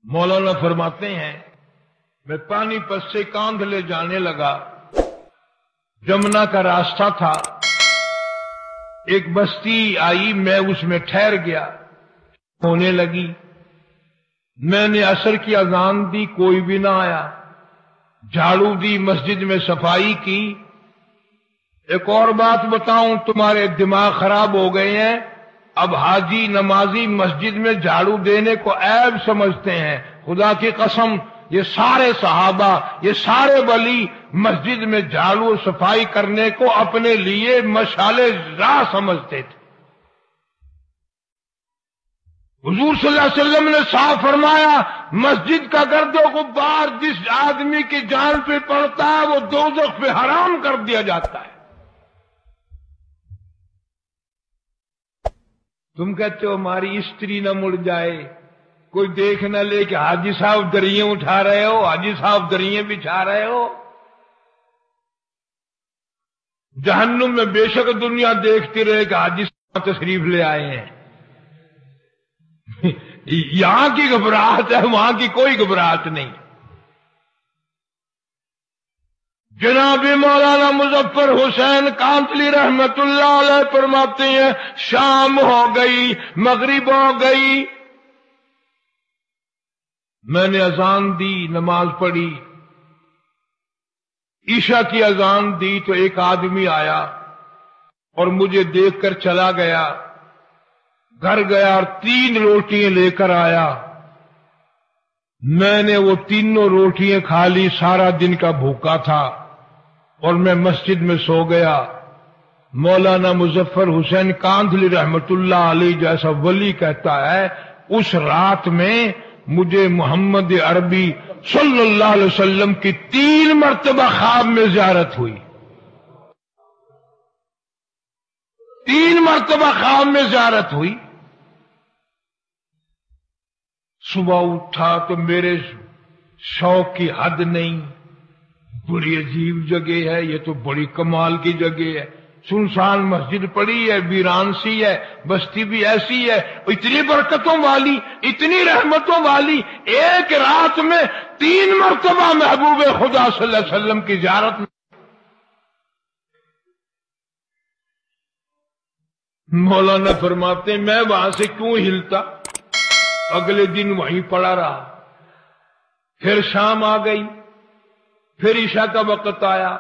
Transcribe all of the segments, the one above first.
مولانا فرماتے ہیں میں پانی پت سے کاندھ لے جانے لگا، جمنا کا راستہ تھا، ایک بستی آئی، میں اس میں ٹھہر گیا، ہونے لگی، میں نے عصر کی اذان دی، کوئی بھی نہ آیا، جھاڑو دی، مسجد میں صفائی کی۔ ایک اور بات بتاؤں، تمہارے دماغ خراب ہو گئے ہیں، اب حاجی نمازی مسجد میں جھاڑو دینے کو عیب سمجھتے ہیں۔ خدا کی قسم، یہ سارے صحابہ، یہ سارے ولی مسجد میں جھاڑو اور صفائی کرنے کو اپنے لیے مشعل راہ سمجھتے تھے۔ حضور صلی اللہ علیہ وسلم نے صاف فرمایا، مسجد کا گرد و غبار جس آدمی کی جان پہ پڑتا ہے وہ دوزخ پہ حرام کر دیا جاتا ہے۔ تم کہتے ہو ہماری استری نہ مڑ جائے، کوئی دیکھ نہ لے کہ حاجی صاحب دریں اٹھا رہے ہو، حاجی صاحب دریں بچھا رہے ہو۔ جہنم میں بے شک دنیا دیکھتی رہے کہ حاجی صاحب تشریف لے آئے ہیں۔ یہاں کی گھبراہٹ ہے، وہاں کی کوئی گھبراہٹ نہیں۔ جناب مولانا مظفر حسین کانتلی رحمت اللہ علیہ فرماتے ہیں، شام ہو گئی، مغرب ہو گئی، میں نے اذان دی، نماز پڑھی، عشاء کی اذان دی تو ایک آدمی آیا اور مجھے دیکھ کر چلا گیا، گھر گیا اور 3 روٹیاں لے کر آیا۔ میں نے وہ تینوں روٹیاں کھا لی، سارا دن کا بھوکا تھا اور میں مسجد میں سو گیا۔ مولانا مظفر حسین کاندھلی رحمت اللہ علیہ جیسا ولی کہتا ہے، اس رات میں مجھے محمد عربی صلی اللہ علیہ وسلم کی 3 مرتبہ خواب میں زیارت ہوئی، 3 مرتبہ خواب میں زیارت ہوئی۔ صبح اٹھا تو میرے شوق کی حد نہیں، بڑی عجیب جگہ ہے، یہ تو بڑی کمال کی جگہ ہے، سنسان مسجد پڑی ہے، ویران سی ہے، بستی بھی ایسی ہے، اتنی برکتوں والی، اتنی رحمتوں والی، ایک رات میں 3 مرتبہ محبوب خدا صلی اللہ علیہ وسلم کی زیارت میں۔ مولانا فرماتے ہیں میں وہاں سے کیوں ہلتا، اگلے دن وہیں پڑا رہا۔ پھر شام آ گئی، پھر عشاء کا وقت آیا،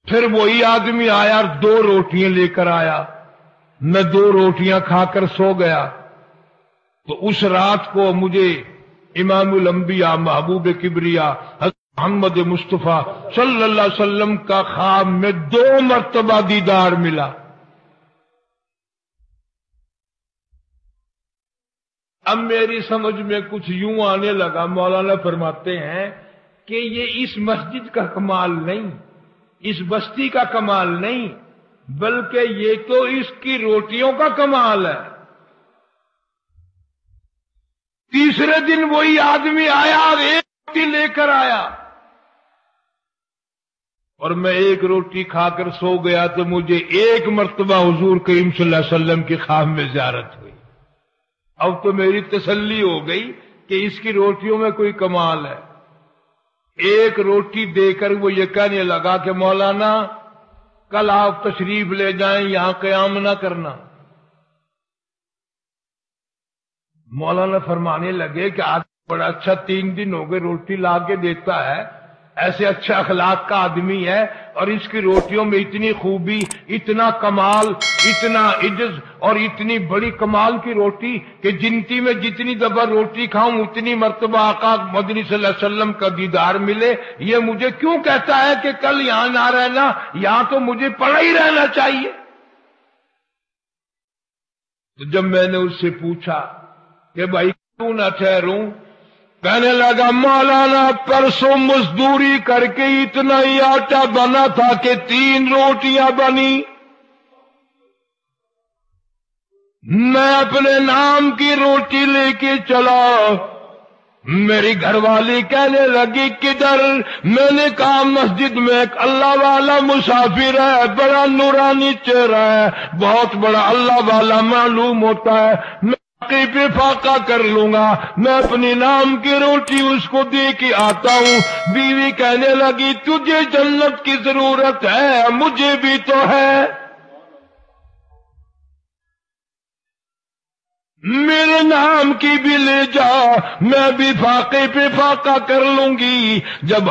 پھر وہی آدمی آیا اور 2 روٹیاں لے کر آیا، میں 2 روٹیاں کھا کر سو گیا۔ تو اس رات کو مجھے امام الانبیاء محبوب کبریا حضرت محمد مصطفیٰ صلی اللہ علیہ وسلم کا خواب میں 2 مرتبہ دیدار ملا۔ اب میری سمجھ میں کچھ یوں آنے لگا، مولانا فرماتے ہیں کہ یہ اس مسجد کا کمال نہیں، اس بستی کا کمال نہیں، بلکہ یہ تو اس کی روٹیوں کا کمال ہے۔ تیسرے دن وہی آدمی آیا اور 1 روٹی لے کر آیا، اور میں 1 روٹی کھا کر سو گیا تو مجھے 1 مرتبہ حضور کریم صلی اللہ علیہ وسلم کی خواب میں زیارت ہوئی۔ اب تو میری تسلی ہو گئی کہ اس کی روٹیوں میں کوئی کمال ہے۔ 1 روٹی دے کر وہ یہ کہنے لگا کہ مولانا کل آپ تشریف لے جائیں، یہاں قیام نہ کرنا۔ مولانا فرمانے لگے کہ آدمی بڑا اچھا، 3 دن ہو گئے روٹی لا کے دیتا ہے، ایسے اچھا اخلاق کا آدمی ہے، اور اس کی روٹیوں میں اتنی خوبی، اتنا کمال، اتنا عجز اور اتنی بڑی کمال کی روٹی کہ جنتی میں جتنی دفعہ روٹی کھاؤں اتنی مرتبہ آقا مدنی صلی اللہ علیہ وسلم کا دیدار ملے۔ یہ مجھے کیوں کہتا ہے کہ کل یہاں نہ رہنا، یہاں تو مجھے پڑا ہی رہنا چاہیے۔ تو جب میں نے اس سے پوچھا کہ بھائی کیوں نہ ٹھہروں، کہنے لگا مولانا پرسوں مزدوری کر کے اتنا ہی آٹا بنا تھا کہ 3 روٹیاں بنی، میں اپنے نام کی روٹی لے کے چلا، میری گھر والی کہنے لگی کدھر؟ میں نے کہا مسجد میں ایک اللہ والا مسافر ہے، بڑا نورانی چہرہ ہے، بہت بڑا اللہ والا معلوم ہوتا ہے، میں پہ فاقہ کر لوں گا، میں اپنے نام کی روٹی اس کو دے کے آتا ہوں۔ بیوی کہنے لگی تجھے جنت کی ضرورت ہے، مجھے بھی تو ہے، میرے نام کی بھی لے جا، میں بھی فاقے پہ فاقہ کر لوں گی۔ جب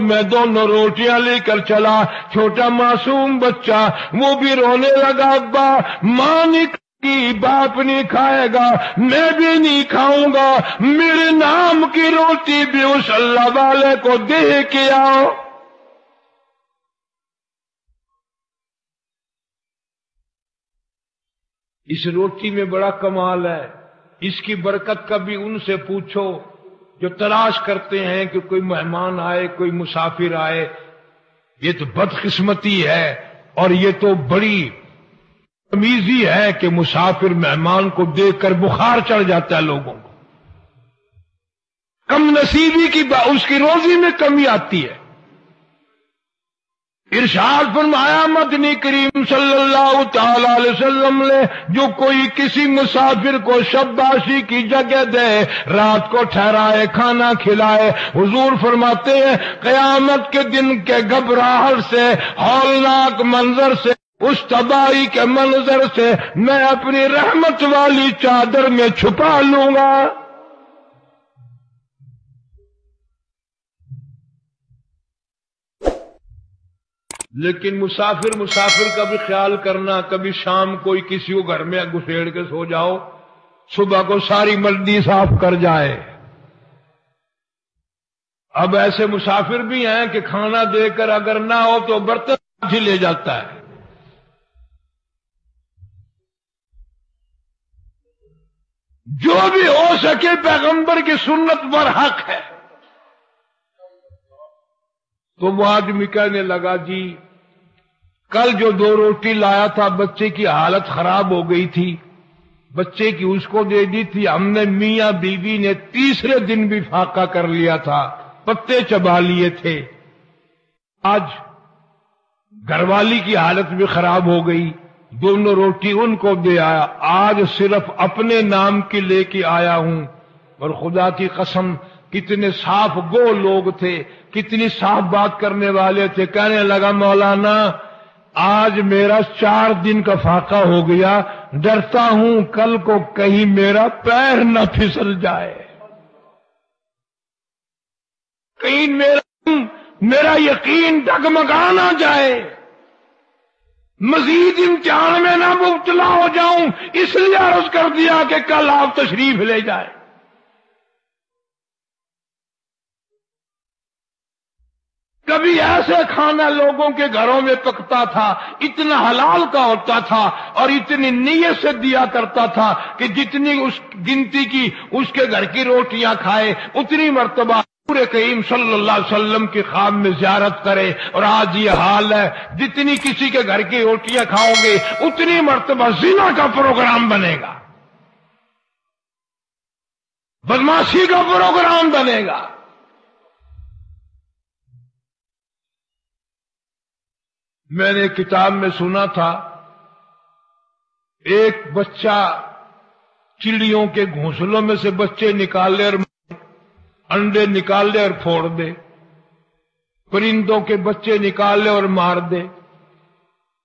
میں دونوں روٹیاں لے کر چلا، چھوٹا معصوم بچہ وہ بھی رونے لگا، ابا ماں نہیں کی، باپ نہیں کھائے گا، میں بھی نہیں کھاؤں گا، میرے نام کی روٹی بھی اس اللہ والے کو دے کے آؤ۔ اس روٹی میں بڑا کمال ہے، اس کی برکت کبھی ان سے پوچھو جو تلاش کرتے ہیں کہ کوئی مہمان آئے، کوئی مسافر آئے۔ یہ تو بدقسمتی ہے، اور یہ تو بڑی تمیزی ہے کہ مسافر مہمان کو دیکھ کر بخار چڑھ جاتا ہے لوگوں کو، کم نصیبی کی اس کی روزی میں کمی آتی ہے۔ ارشاد فرمایا مدنی کریم صلی اللہ تعالی علیہ وسلم نے، جو کوئی کسی مسافر کو شباشی کی جگہ دے، رات کو ٹھہرائے، کھانا کھلائے، حضور فرماتے ہیں قیامت کے دن کے گھبراہٹ سے، ہولناک منظر سے، اس تباہی کے منظر سے میں اپنی رحمت والی چادر میں چھپا لوں گا۔ لیکن مسافر کا بھی خیال کرنا، کبھی شام کوئی کسی کو گھر میں گھسیڑ کے سو جاؤ، صبح کو ساری ملڈی صاف کر جائے۔ اب ایسے مسافر بھی ہیں کہ کھانا دے کر اگر نہ ہو تو برتن ہی لے جاتا ہے۔ جو بھی ہو سکے پیغمبر کی سنت پر حق ہے۔ تو وہ آدمی کہنے لگا جی کل جو 2 روٹی لایا تھا بچے کی حالت خراب ہو گئی تھی، بچے کی اس کو دے دی تھی، ہم نے میاں بیوی نے تیسرے دن بھی فاقہ کر لیا تھا، پتے چبا لیے تھے، آج گھر والی کی حالت بھی خراب ہو گئی، دونوں روٹی ان کو دے آیا، آج صرف اپنے نام کی لے کے آیا ہوں۔ اور خدا کی قسم کتنے صاف گو لوگ تھے، کتنی صاف بات کرنے والے تھے۔ کہنے لگا مولانا آج میرا 4 دن کا فاقہ ہو گیا، ڈرتا ہوں کل کو کہیں میرا پیر نہ پھسل جائے، کہیں میرا یقین ڈگمگا نہ جائے، مزید امتحان میں نہ مبتلا ہو جاؤں، اس لیے عرض کر دیا کہ کل آپ تشریف لے جائیں۔ کبھی ایسے کھانا لوگوں کے گھروں میں پکتا تھا، اتنا حلال کا ہوتا تھا اور اتنی نیت سے دیا کرتا تھا کہ جتنی اس گنتی کی اس کے گھر کی روٹیاں کھائے اتنی مرتبہ پورے کریم صلی اللہ علیہ وسلم کی خواب میں زیارت کرے۔ اور آج یہ حال ہے، جتنی کسی کے گھر کی روٹیاں کھاؤ گے اتنی مرتبہ زنا کا پروگرام بنے گا، بدماشی کا پروگرام بنے گا۔ میں نے کتاب میں سنا تھا ایک بچہ چڑیوں کے گھونسلوں میں سے بچے نکال لے اور انڈے نکال لے اور پھوڑ دے، پرندوں کے بچے نکال لے اور مار دے۔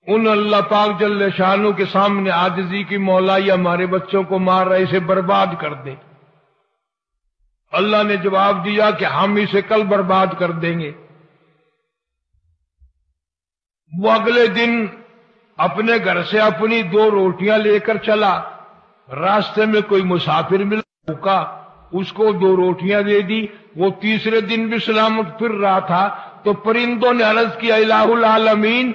ان اللہ پاک جل شانو کے سامنے عاجزی کی مولا یہ ہمارے بچوں کو مار رہا ہے، اسے برباد کر دے۔ اللہ نے جواب دیا کہ ہم اسے کل برباد کر دیں گے۔ وہ اگلے دن اپنے گھر سے اپنی 2 روٹیاں لے کر چلا، راستے میں کوئی مسافر ملا بھوکا، اس کو 2 روٹیاں دے دی۔ وہ تیسرے دن بھی سلامت پھر رہا تھا تو پرندوں نے عرض کیا الہ العالمین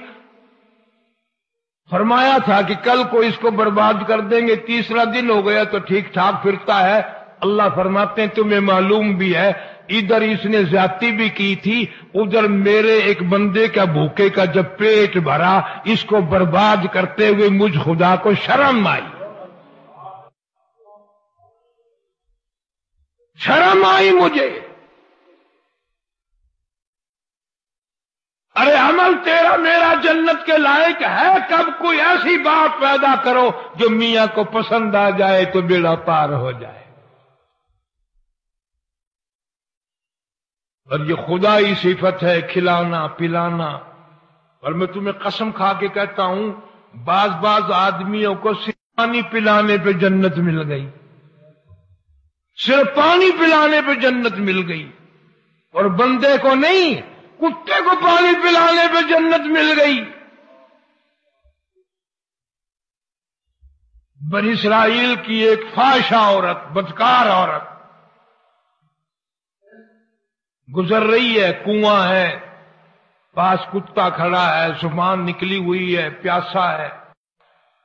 فرمایا تھا کہ کل کو اس کو برباد کر دیں گے، تیسرا دن ہو گیا تو ٹھیک ٹھاک پھرتا ہے۔ اللہ فرماتے ہیں تمہیں معلوم بھی ہے ادھر اس نے زیادتی بھی کی تھی، ادھر میرے ایک بندے کا بھوکے کا جب پیٹ بھرا اس کو برباد کرتے ہوئے مجھ خدا کو شرم آئی، شرم آئی مجھے۔ ارے عمل تیرا میرا جنت کے لائق ہے کب؟ کوئی ایسی بات پیدا کرو جو میاں کو پسند آ جائے تو بیڑا پار ہو جائے۔ اور یہ خدائی صفت ہے کھلانا پلانا۔ اور میں تمہیں قسم کھا کے کہتا ہوں بعض آدمیوں کو صرف پانی پلانے پہ جنت مل گئی، صرف پانی پلانے پہ جنت مل گئی، اور بندے کو نہیں، کتے کو پانی پلانے پہ جنت مل گئی۔ بنی اسرائیل کی ایک فاحشہ عورت، بدکار عورت گزر رہی ہے، کنواں ہے، پاس کتا کھڑا ہے، زبان نکلی ہوئی ہے، پیاسا ہے،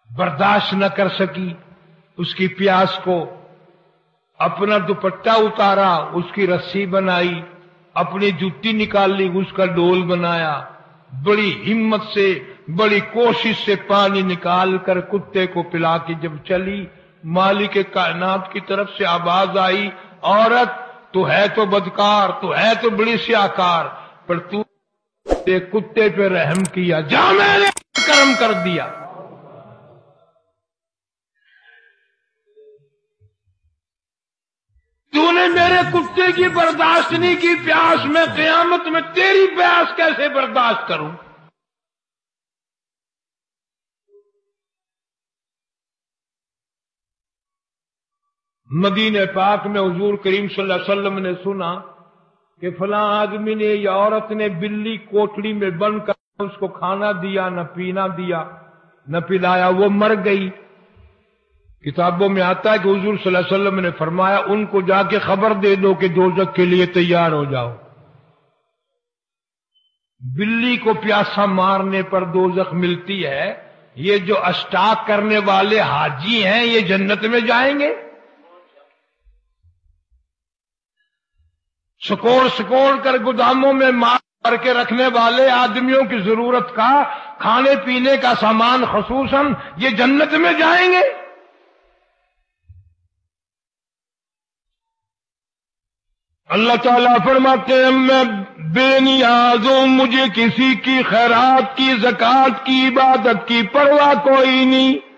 برداشت نہ کر سکی اس کی پیاس کو، اپنا دوپٹہ اتارا، اس کی رسی بنائی، اپنی جوتی نکال لی، اس کا ڈول بنایا، بڑی ہمت سے بڑی کوشش سے پانی نکال کر کتے کو پلا کے جب چلی، مالک کائنات کی طرف سے آواز آئی، عورت تو ہے تو بدکار، تو ہے تو بڑی سیاکار، پر تو کتے پہ رحم کیا، جا میں نے کرم کر دیا۔ تو نے میرے کتے کی برداشت نہیں کی پیاس، میں قیامت میں تیری پیاس کیسے برداشت کروں؟ مدینہ پاک میں حضور کریم صلی اللہ علیہ وسلم نے سنا کہ فلاں آدمی نے یا عورت نے بلی کوٹڑی میں بند کر اس کو کھانا دیا، نہ پینا دیا، نہ پلایا، وہ مر گئی۔ کتابوں میں آتا ہے کہ حضور صلی اللہ علیہ وسلم نے فرمایا ان کو جا کے خبر دے دو کہ دوزخ کے لیے تیار ہو جاؤ۔ بلی کو پیاسا مارنے پر دوزخ ملتی ہے، یہ جو اسٹاک کرنے والے حاجی ہیں یہ جنت میں جائیں گے؟ سکوڑ کر گوداموں میں مار کے رکھنے والے آدمیوں کی ضرورت کا کھانے پینے کا سامان خصوصاً یہ جنت میں جائیں گے؟ اللہ تعالیٰ فرماتے ہیں میں بے نیاز ہوں، مجھے کسی کی خیرات کی، زکات کی، عبادت کی پرواہ کوئی نہیں۔